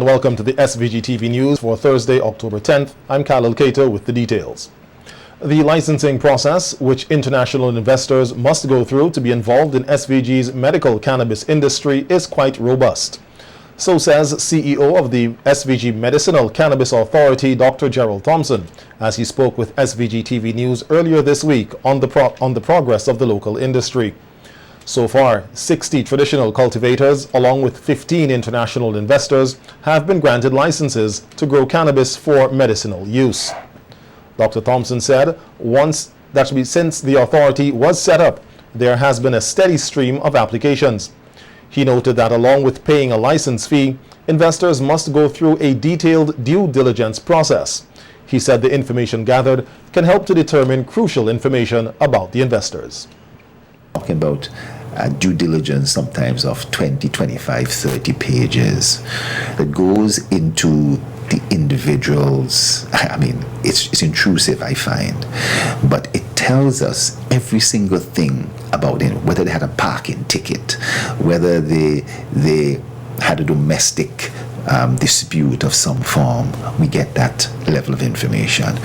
welcome to the SVG-TV news for Thursday, October 10th. I'm Khalil Cato with the details. The licensing process, which international investors must go through to be involved in SVG's medical cannabis industry, is quite robust. So says CEO of the SVG Medicinal Cannabis Authority, Dr. Gerald Thompson, as he spoke with SVG-TV News earlier this week on the progress of the local industry. So far, 60 traditional cultivators, along with 15 international investors, have been granted licenses to grow cannabis for medicinal use. Dr. Thompson said since the authority was set up, there has been a steady stream of applications. He noted that along with paying a license fee, investors must go through a detailed due diligence process. He said the information gathered can help to determine crucial information about the investors. Talking about due diligence sometimes of 20, 25, 30 pages that goes into the individuals. I mean, it's intrusive, I find, but it tells us every single thing about it, whether they had a parking ticket, whether they had a domestic dispute of some form. We get that level of information,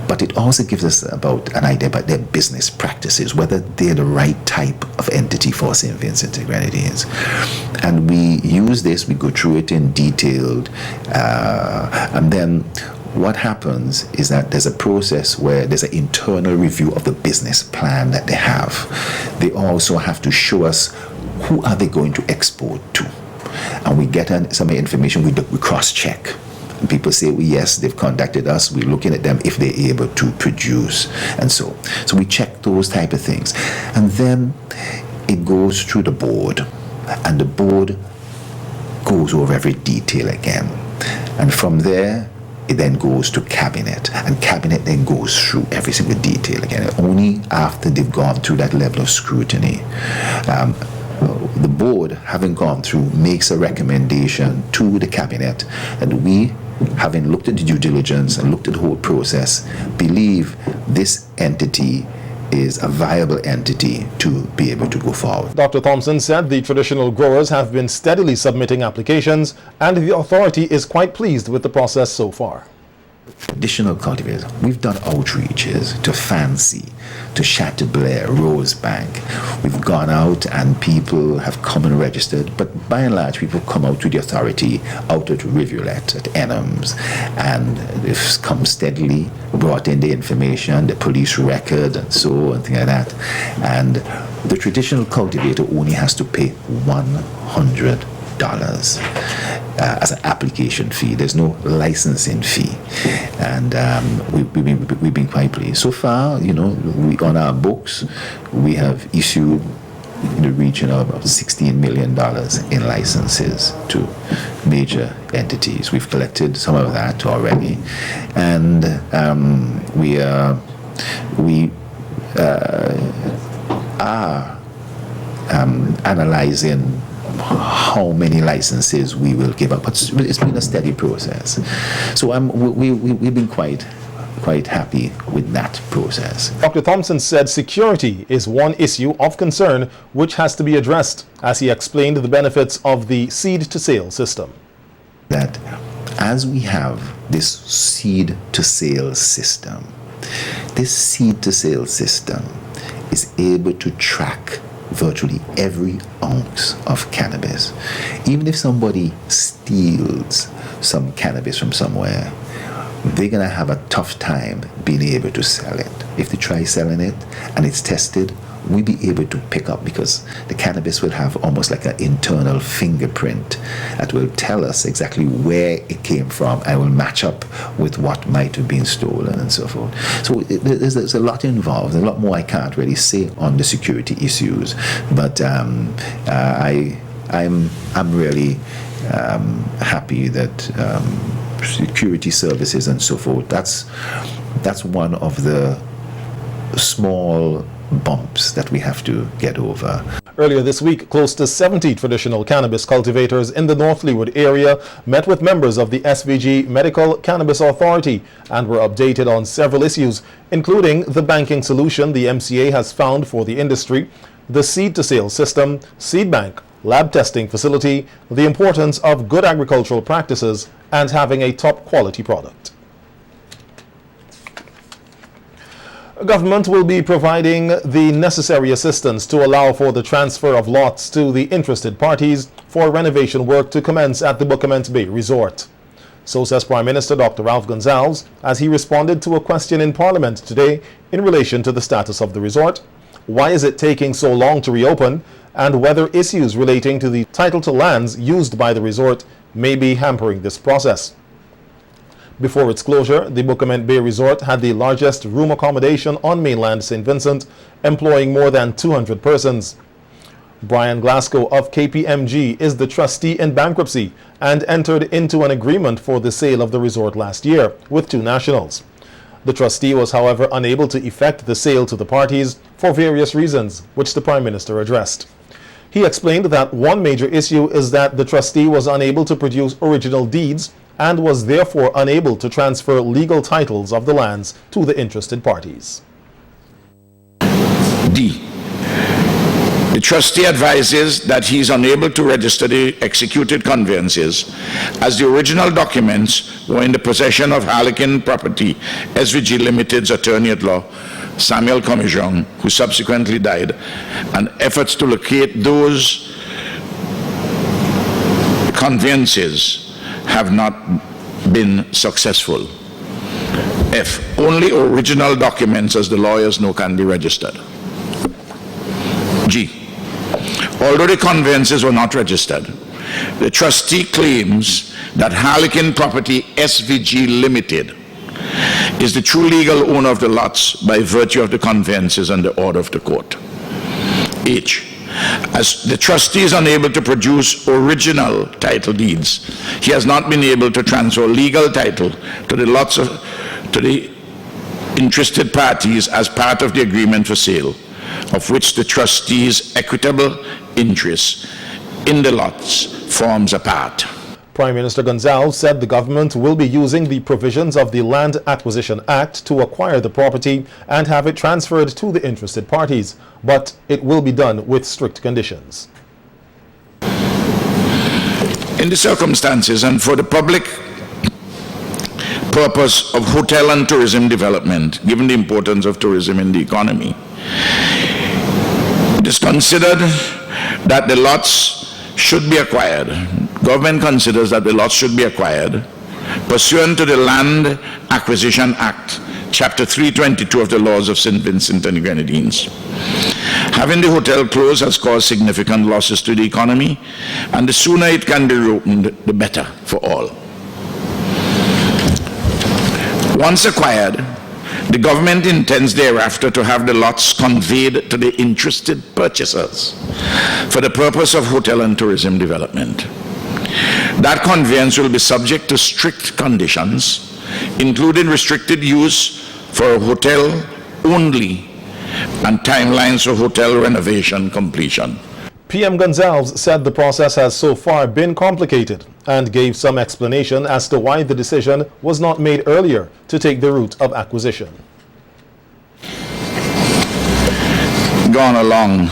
but it also gives us about an idea about their business practices, whether they're the right type of entity for St. Vincent and Grenadines. And we use this, we go through it in detailed, and then what happens is that there's a process where there's an internal review of the business plan that they have. They also have to show us who are they going to export to. And we get some information, we cross-check. And people say, well, yes, they've contacted us. We're looking at them if they're able to produce. And so we check those type of things. And then it goes through the board. And the board goes over every detail again. And from there, it then goes to cabinet. And cabinet then goes through every single detail again. Only after they've gone through that level of scrutiny, the board, having gone through, makes a recommendation to the cabinet, and we, having looked at the due diligence and looked at the whole process, believe this entity is a viable entity to be able to go forward. Dr. Thompson said the traditional growers have been steadily submitting applications, and the authority is quite pleased with the process so far. Traditional cultivators, we've done outreaches to Fancy, to Chateaubriand, Rosebank. We've gone out and people have come and registered, but by and large people come out to the authority, out at Rivulet, at Enhams, and they've come steadily, brought in the information, the police record and so and things like that. And the traditional cultivator only has to pay $100 as an application fee. There's no licensing fee, and we've been quite pleased so far. You know, on our books we have issued in the region of $16 million in licenses to major entities. We've collected some of that already, and we are analyzing how many licenses we will give up, but it's been a steady process. So we've been quite happy with that process. Dr. Thompson said security is one issue of concern which has to be addressed, as he explained the benefits of the seed-to-sale system. That as we have this seed-to-sale system, this seed-to-sale system is able to track virtually every ounce of cannabis. Even if somebody steals some cannabis from somewhere, they're going to have a tough time being able to sell it. If they try selling it and it's tested, we'll be able to pick up, because the cannabis will have almost like an internal fingerprint that will tell us exactly where it came from and will match up with what might have been stolen and so forth. So there's a lot involved, a lot more I can't really say on the security issues, but I'm really happy that security services and so forth, that's one of the small bumps that we have to get over. Earlier this week, close to 70 traditional cannabis cultivators in the North Leeward area met with members of the SVG Medical Cannabis Authority and were updated on several issues, including the banking solution the MCA has found for the industry, the seed-to-sale system, seed bank, lab testing facility, the importance of good agricultural practices, and having a top quality product. Government will be providing the necessary assistance to allow for the transfer of lots to the interested parties for renovation work to commence at the Buckermans Bay Resort. So says Prime Minister Dr. Ralph Gonsalves as he responded to a question in Parliament today in relation to the status of the resort, why is it taking so long to reopen, and whether issues relating to the title to lands used by the resort may be hampering this process. Before its closure, the Buckermans Bay Resort had the largest room accommodation on mainland St. Vincent, employing more than 200 persons. Brian Glasgow of KPMG is the trustee in bankruptcy and entered into an agreement for the sale of the resort last year with two nationals. The trustee was, however, unable to effect the sale to the parties for various reasons, which the Prime Minister addressed. He explained that one major issue is that the trustee was unable to produce original deeds and was therefore unable to transfer legal titles of the lands to the interested parties. D. The trustee advises that he is unable to register the executed conveyances as the original documents were in the possession of Harlequin Property, SVG Limited's attorney-at-law, Samuel Commijon, who subsequently died, and efforts to locate those conveyances have not been successful. F. Only original documents, as the lawyers know, can be registered. G. Although the conveyances were not registered, the trustee claims that Harlequin Property SVG Limited is the true legal owner of the lots by virtue of the conveyances and the order of the court. H. As the trustee is unable to produce original title deeds, he has not been able to transfer legal title to the lots to the interested parties as part of the agreement for sale, of which the trustee's equitable interest in the lots forms a part. Prime Minister Gonsalves said the government will be using the provisions of the Land Acquisition Act to acquire the property and have it transferred to the interested parties, but it will be done with strict conditions. In the circumstances and for the public purpose of hotel and tourism development, given the importance of tourism in the economy, it is considered that the lots should be acquired. Government considers that the lots should be acquired pursuant to the Land Acquisition Act, Chapter 322 of the laws of St. Vincent and the Grenadines. Having the hotel closed has caused significant losses to the economy, and the sooner it can be reopened, the better for all. Once acquired, the government intends thereafter to have the lots conveyed to the interested purchasers for the purpose of hotel and tourism development. That conveyance will be subject to strict conditions, including restricted use for a hotel only and timelines for hotel renovation completion. PM Gonsalves said the process has so far been complicated and gave some explanation as to why the decision was not made earlier to take the route of acquisition. Gone along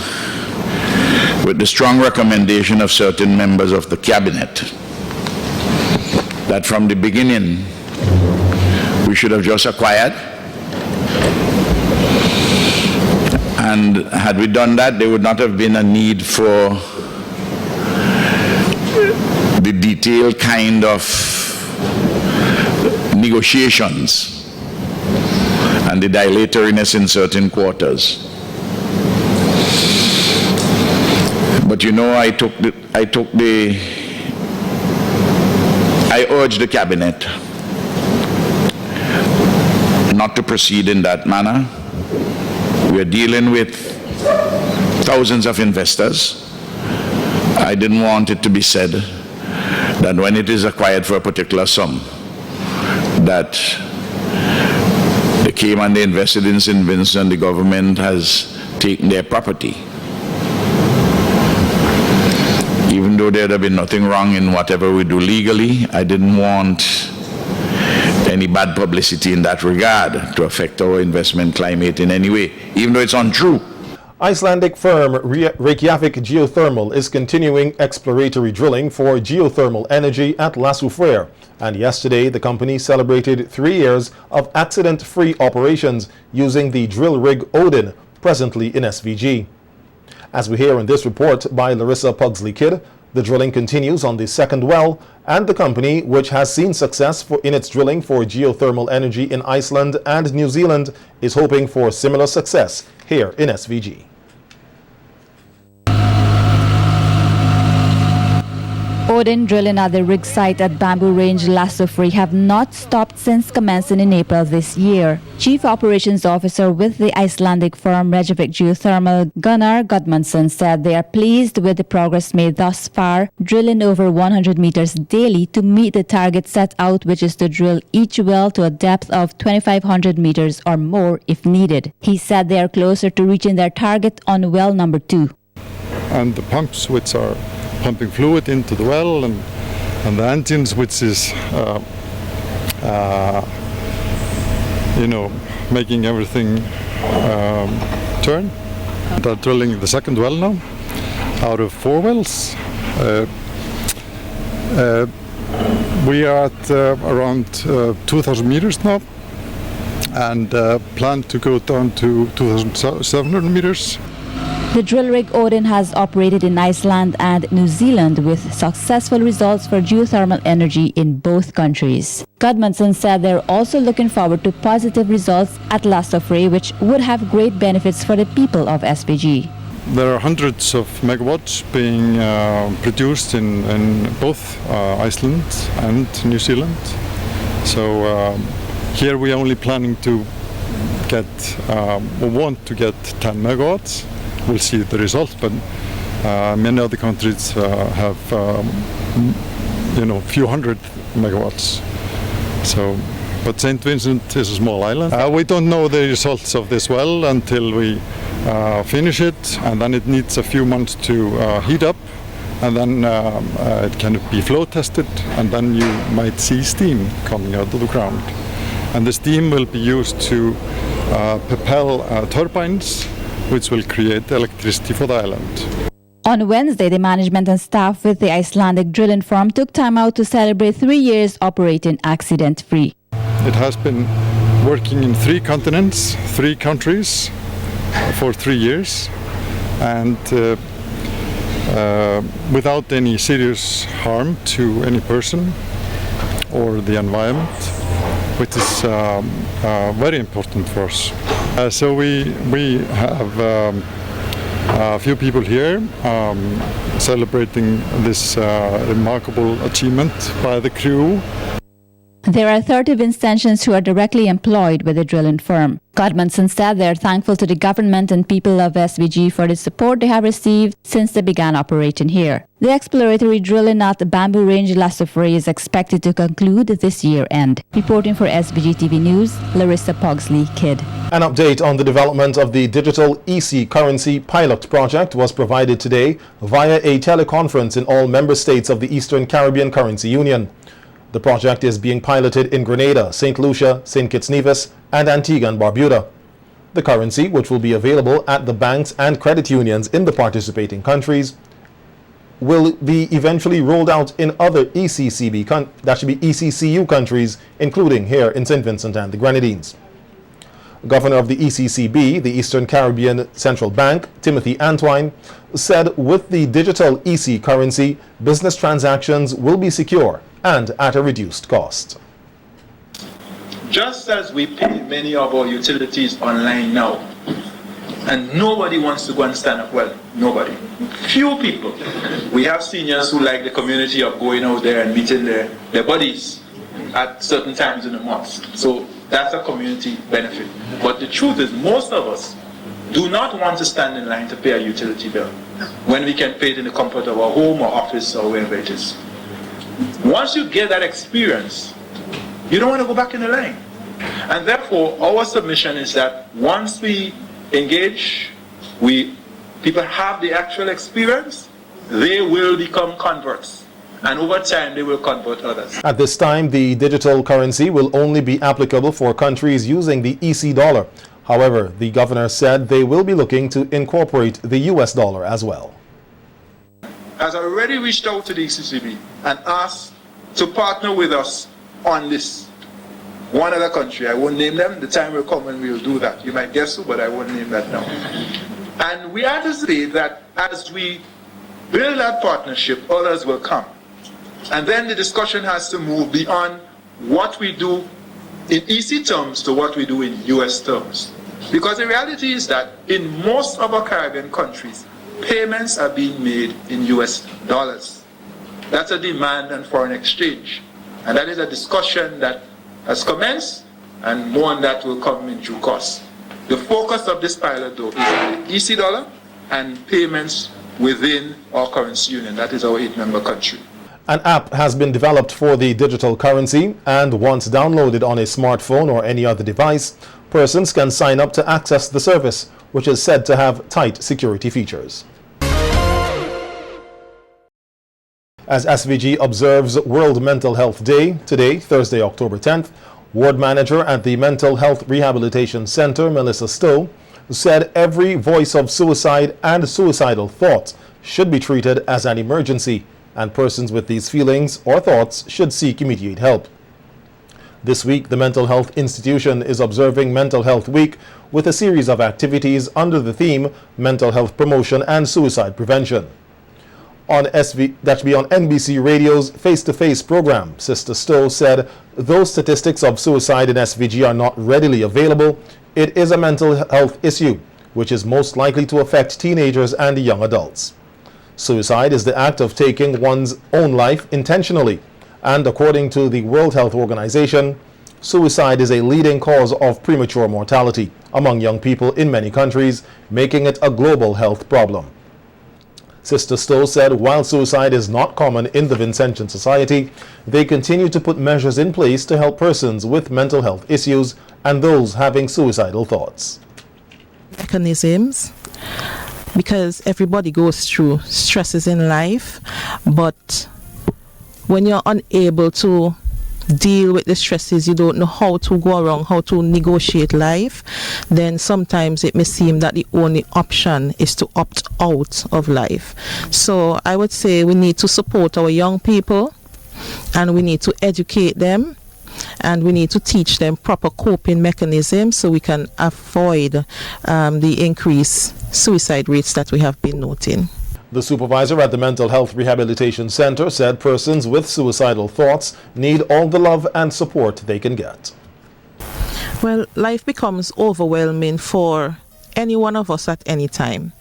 with the strong recommendation of certain members of the cabinet that from the beginning we should have just acquired, and had we done that, there would not have been a need for the detailed kind of negotiations and the dilatoriness in certain quarters. But you know, I urged the cabinet not to proceed in that manner. We are dealing with thousands of investors. I didn't want it to be said that when it is acquired for a particular sum, that they came and they invested in St. Vincent and the government has taken their property. Even though there'd have been nothing wrong in whatever we do legally, I didn't want any bad publicity in that regard to affect our investment climate in any way, even though it's untrue. Icelandic firm Reykjavik Geothermal is continuing exploratory drilling for geothermal energy at Lasufreyr, and yesterday the company celebrated 3 years of accident-free operations using the drill rig Odin, presently in SVG. As we hear in this report by Larissa Pugsley-Kidd, the drilling continues on the second well, and the company, which has seen success in its drilling for geothermal energy in Iceland and New Zealand, is hoping for similar success here in SVG. Odin drilling at the rig site at Bamboo Range Lasufreyr have not stopped since commencing in April this year. Chief Operations Officer with the Icelandic firm Reykjavik Geothermal, Gunnar Gudmundsson, said they are pleased with the progress made thus far, drilling over 100 meters daily to meet the target set out, which is to drill each well to a depth of 2,500 meters or more if needed. He said they are closer to reaching their target on well number 2. And the pumps which are pumping fluid into the well, and the engines which is making everything turn. They're drilling the second well now out of 4 wells. We are at around 2,000 meters now, and plan to go down to 2,700 meters. The drill rig Odin has operated in Iceland and New Zealand with successful results for geothermal energy in both countries. Gudmundsson said they're also looking forward to positive results at Lasufreyr, which would have great benefits for the people of SVG. There are hundreds of megawatts being produced in both Iceland and New Zealand. So here we are only planning to get, want to get 10 megawatts. We'll see the results, but many other countries have, few hundred megawatts. So, but St. Vincent is a small island. We don't know the results of this well until we finish it, and then it needs a few months to heat up, and then it can be flow tested, and then you might see steam coming out of the ground. And the steam will be used to propel turbines, which will create electricity for the island. On Wednesday, the management and staff with the Icelandic drilling firm took time out to celebrate 3 years operating accident-free. It has been working in 3 continents, 3 countries for 3 years, and without any serious harm to any person or the environment, which is very important for us. So we have a few people here celebrating this remarkable achievement by the crew. There are 30 Vincentians who are directly employed with the drilling firm. Gudmundsson said they are thankful to the government and people of SVG for the support they have received since they began operating here. The exploratory drilling at the Bamboo Range Lasufreyr is expected to conclude this year-end. Reporting for SVGTV News, Larissa Pugsley-Kidd. An update on the development of the digital EC currency pilot project was provided today via a teleconference in all member states of the Eastern Caribbean Currency Union. The project is being piloted in Grenada, St. Lucia, St. Kitts Nevis, and Antigua and Barbuda. The currency, which will be available at the banks and credit unions in the participating countries, will be eventually rolled out in other ECCU countries, including here in St. Vincent and the Grenadines. Governor of the ECCB, the Eastern Caribbean Central Bank, Timothy Antwine, said with the digital EC currency, business transactions will be secure and at a reduced cost. Just as we pay many of our utilities online now, and nobody wants to go and stand up, well, nobody. Few people. We have seniors who like the community of going out there and meeting their buddies at certain times in the month. So that's a community benefit. But the truth is, most of us do not want to stand in line to pay a utility bill when we can pay it in the comfort of our home or office or wherever it is. Once you get that experience, you don't want to go back in the line. And therefore, our submission is that once we engage, people have the actual experience, they will become converts. And over time, they will convert others. At this time, the digital currency will only be applicable for countries using the EC dollar, However, the governor said they will be looking to incorporate the US dollar as well. Has already reached out to the ECCB and asked to partner with us on this. One other country, I won't name them, the time will come when we'll do that. You might guess who, but I won't name that now. And we anticipate that as we build that partnership, others will come. And then the discussion has to move beyond what we do in EC terms to what we do in US terms. Because the reality is that in most of our Caribbean countries, payments are being made in US dollars. That's a demand on foreign exchange. And that is a discussion that has commenced, and more on that will come in due course. The focus of this pilot, though, is on the EC dollar and payments within our currency union. That is our 8-member country. An app has been developed for the digital currency, and once downloaded on a smartphone or any other device, persons can sign up to access the service, which is said to have tight security features. As SVG observes World Mental Health Day today, Thursday, October 10th, Ward Manager at the Mental Health Rehabilitation Center, Melissa Stowe, said every voice of suicide and suicidal thought should be treated as an emergency, and persons with these feelings or thoughts should seek immediate help. This week, the Mental Health Institution is observing Mental Health Week with a series of activities under the theme Mental Health Promotion and Suicide Prevention. On NBC Radio's Face-to-Face program, Sister Stowe said, though statistics of suicide in SVG are not readily available, it is a mental health issue, which is most likely to affect teenagers and young adults. Suicide is the act of taking one's own life intentionally, and according to the World Health Organization, suicide is a leading cause of premature mortality among young people in many countries, making it a global health problem. Sister Stowe said while suicide is not common in the Vincentian Society, they continue to put measures in place to help persons with mental health issues and those having suicidal thoughts. Mechanisms, because everybody goes through stresses in life, but when you're unable to deal with the stresses, you don't know how to go around, how to negotiate life, then sometimes it may seem that the only option is to opt out of life. So I would say we need to support our young people, and we need to educate them, and we need to teach them proper coping mechanisms so we can avoid the increased suicide rates that we have been noting. The supervisor at the Mental Health Rehabilitation Center said persons with suicidal thoughts need all the love and support they can get. Well, life becomes overwhelming for any one of us at any time.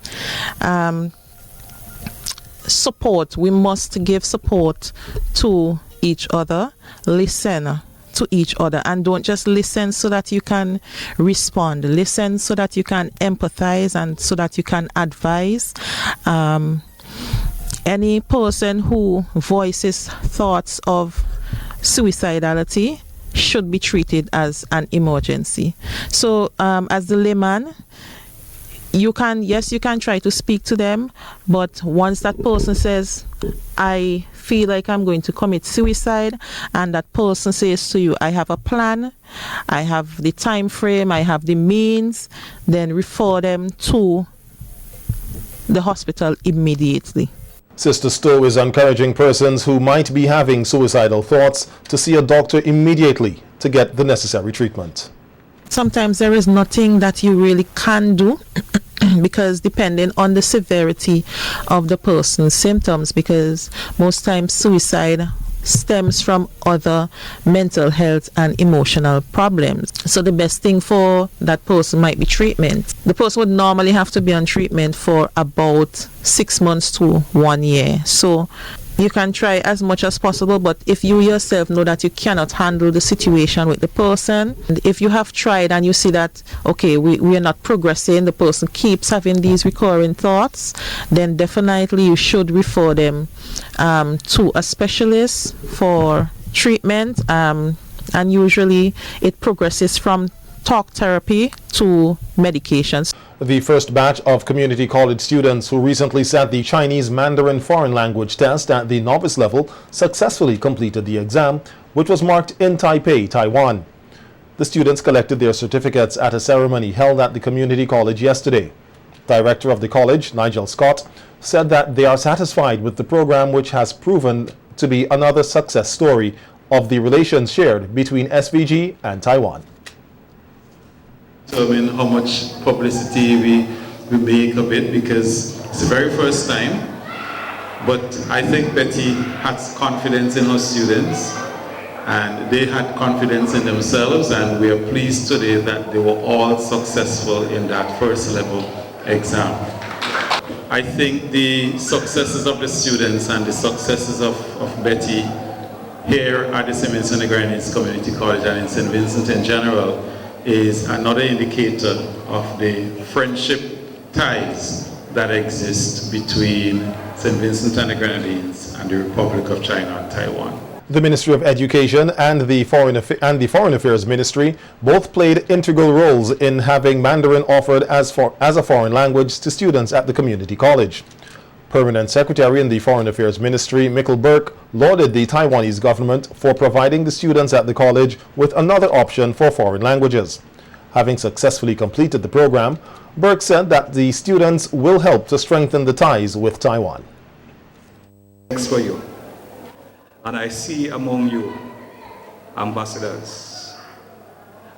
Support, we must give support to each other, listen to each other, and don't just listen so that you can respond. Listen so that you can empathize and so that you can advise. Any person who voices thoughts of suicidality should be treated as an emergency. So as the layman, you can try to speak to them, but once that person says, I feel like I'm going to commit suicide, and that person says to you, I have a plan, I have the time frame, I have the means, then refer them to the hospital immediately. Sister Stowe is encouraging persons who might be having suicidal thoughts to see a doctor immediately to get the necessary treatment. Sometimes there is nothing that you really can do because depending on the severity of the person's symptoms, because most times suicide stems from other mental health and emotional problems. So the best thing for that person might be treatment. The person would normally have to be on treatment for about 6 months to 1 year. So you can try as much as possible, but if you yourself know that you cannot handle the situation with the person, and if you have tried and you see that, okay, we are not progressing, the person keeps having these recurring thoughts, then definitely you should refer them to a specialist for treatment, and usually it progresses from talk therapy to medications. The first batch of community college students who recently sat the Chinese Mandarin foreign language test at the novice level successfully completed the exam, which was marked in Taipei, Taiwan. The students collected their certificates at a ceremony held at the community college yesterday. Director of the college, Nigel Scott, said that they are satisfied with the program, which has proven to be another success story of the relations shared between SVG and Taiwan. So, how much publicity we make of it, because it's the very first time. But I think Betty has confidence in her students, and they had confidence in themselves, and we are pleased today that they were all successful in that first level exam. I think the successes of the students and the successes of Betty here at the St. Vincent and the Grenadines Community College and in St. Vincent in general is another indicator of the friendship ties that exist between St. Vincent and the Grenadines and the Republic of China and Taiwan. The Ministry of Education and the Foreign Affairs Ministry both played integral roles in having Mandarin offered as a foreign language to students at the community college. Permanent Secretary in the Foreign Affairs Ministry, Mikkel Burke, lauded the Taiwanese government for providing the students at the college with another option for foreign languages. Having successfully completed the program, Burke said that the students will help to strengthen the ties with Taiwan. Thanks for you. And I see among you ambassadors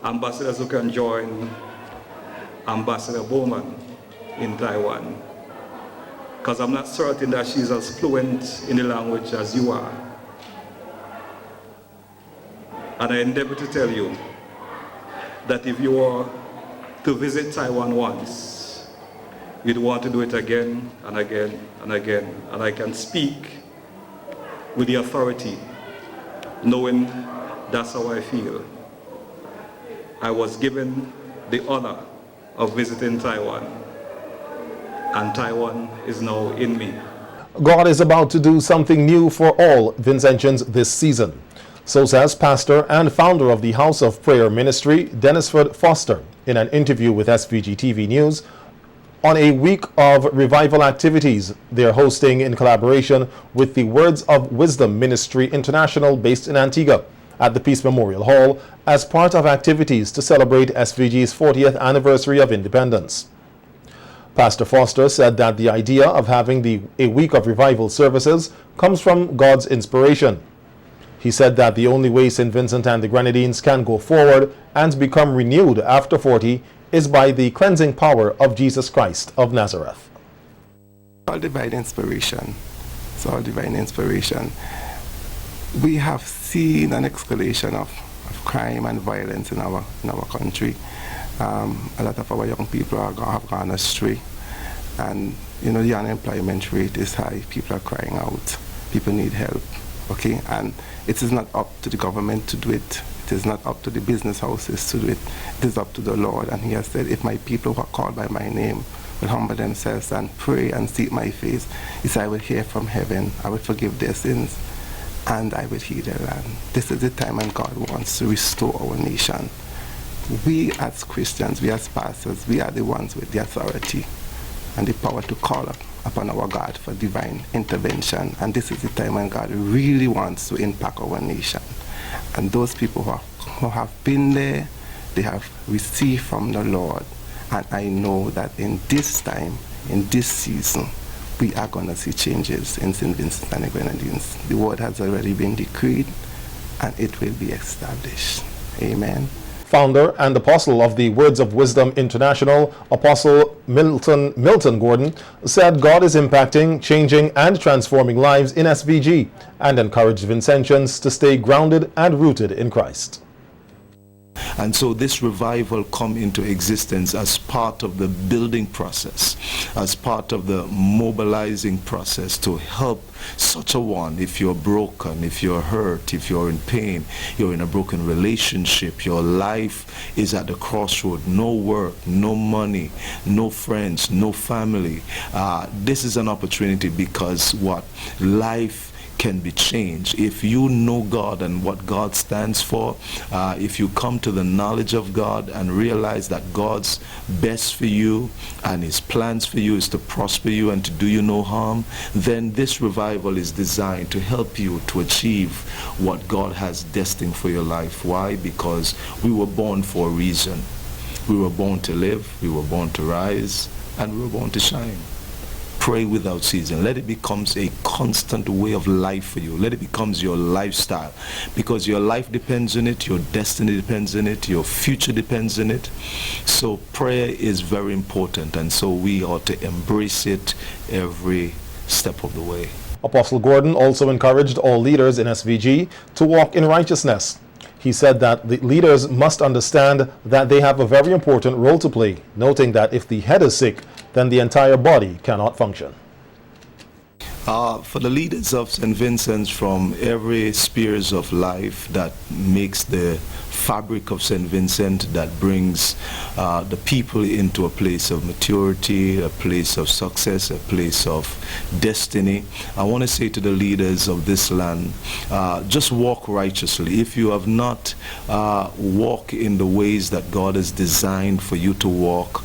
who can join Ambassador Bowman in Taiwan, because I'm not certain that she's as fluent in the language as you are. And I endeavor to tell you that if you were to visit Taiwan once, you'd want to do it again and again and again. And I can speak with the authority, knowing that's how I feel. I was given the honor of visiting Taiwan, and Taiwan is now in me. God is about to do something new for all Vincentians this season. So says pastor and founder of the House of Prayer Ministry, Dennisford Foster, in an interview with SVG-TV News on a week of revival activities they're hosting in collaboration with the Words of Wisdom Ministry International based in Antigua at the Peace Memorial Hall as part of activities to celebrate SVG's 40th anniversary of independence. Pastor Foster said that the idea of having a week of revival services comes from God's inspiration. He said that the only way St. Vincent and the Grenadines can go forward and become renewed after 40 is by the cleansing power of Jesus Christ of Nazareth. All divine inspiration. It's all divine inspiration. We have seen an escalation of crime and violence in our country. A lot of our young people have gone astray, and the unemployment rate is high. People are crying out. People need help. Okay, and it is not up to the government to do it. It is not up to the business houses to do it. It is up to the Lord. And he has said, if my people who are called by my name will humble themselves and pray and seek my face, he said, I will hear from heaven, I will forgive their sins, and I will heal their land. This is the time when God wants to restore our nation. We as Christians, we as pastors, we are the ones with the authority and the power to call upon our God for divine intervention. And this is the time when God really wants to impact our nation. And those people who have been there, they have received from the Lord. And I know that in this time, in this season, we are going to see changes in St. Vincent and the Grenadines. The word has already been decreed, and it will be established. Amen. Founder and apostle of the Words of Wisdom International, Apostle Milton Gordon, said God is impacting, changing, and transforming lives in SVG and encouraged Vincentians to stay grounded and rooted in Christ. And so this revival come into existence as part of the building process, as part of the mobilizing process to help such a one. If you're broken, if you're hurt, if you're in pain, you're in a broken relationship, your life is at the crossroad, no work, no money, no friends, no family. This is an opportunity, because what? Life can be changed. If you know God and what God stands for, if you come to the knowledge of God and realize that God's best for you and his plans for you is to prosper you and to do you no harm, then this revival is designed to help you to achieve what God has destined for your life. Why? Because we were born for a reason. We were born to live, we were born to rise, and we were born to shine. Pray without ceasing. Let it become a constant way of life for you. Let it become your lifestyle, because your life depends on it, your destiny depends on it, your future depends on it. So prayer is very important, and so we ought to embrace it every step of the way. Apostle Gordon also encouraged all leaders in SVG to walk in righteousness. He said that the leaders must understand that they have a very important role to play, noting that if the head is sick, then the entire body cannot function. For the leaders of St. Vincent's from every spheres of life that makes the fabric of St. Vincent, that brings the people into a place of maturity, a place of success, a place of destiny, I want to say to the leaders of this land, just walk righteously. If you have not walked in the ways that God has designed for you to walk,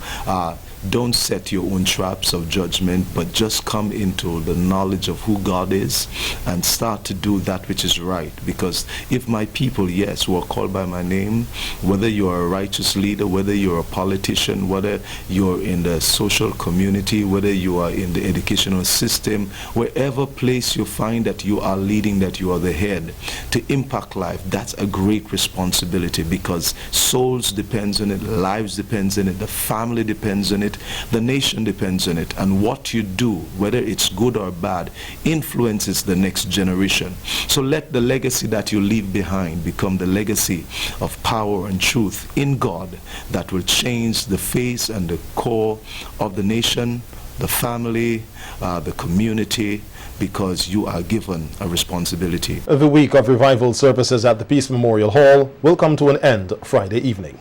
don't set your own traps of judgment, but just come into the knowledge of who God is and start to do that which is right. Because if my people, yes, who are called by my name, whether you're a righteous leader, whether you're a politician, whether you're in the social community, whether you are in the educational system, wherever place you find that you are leading, that you are the head, to impact life, that's a great responsibility, because souls depends on it, lives depends on it, the family depends on it, the nation depends on it, and what you do, whether it's good or bad, influences the next generation. So let the legacy that you leave behind become the legacy of power and truth in God that will change the face and the core of the nation, the family, the community, because you are given a responsibility. The week of revival services at the Peace Memorial Hall will come to an end Friday evening.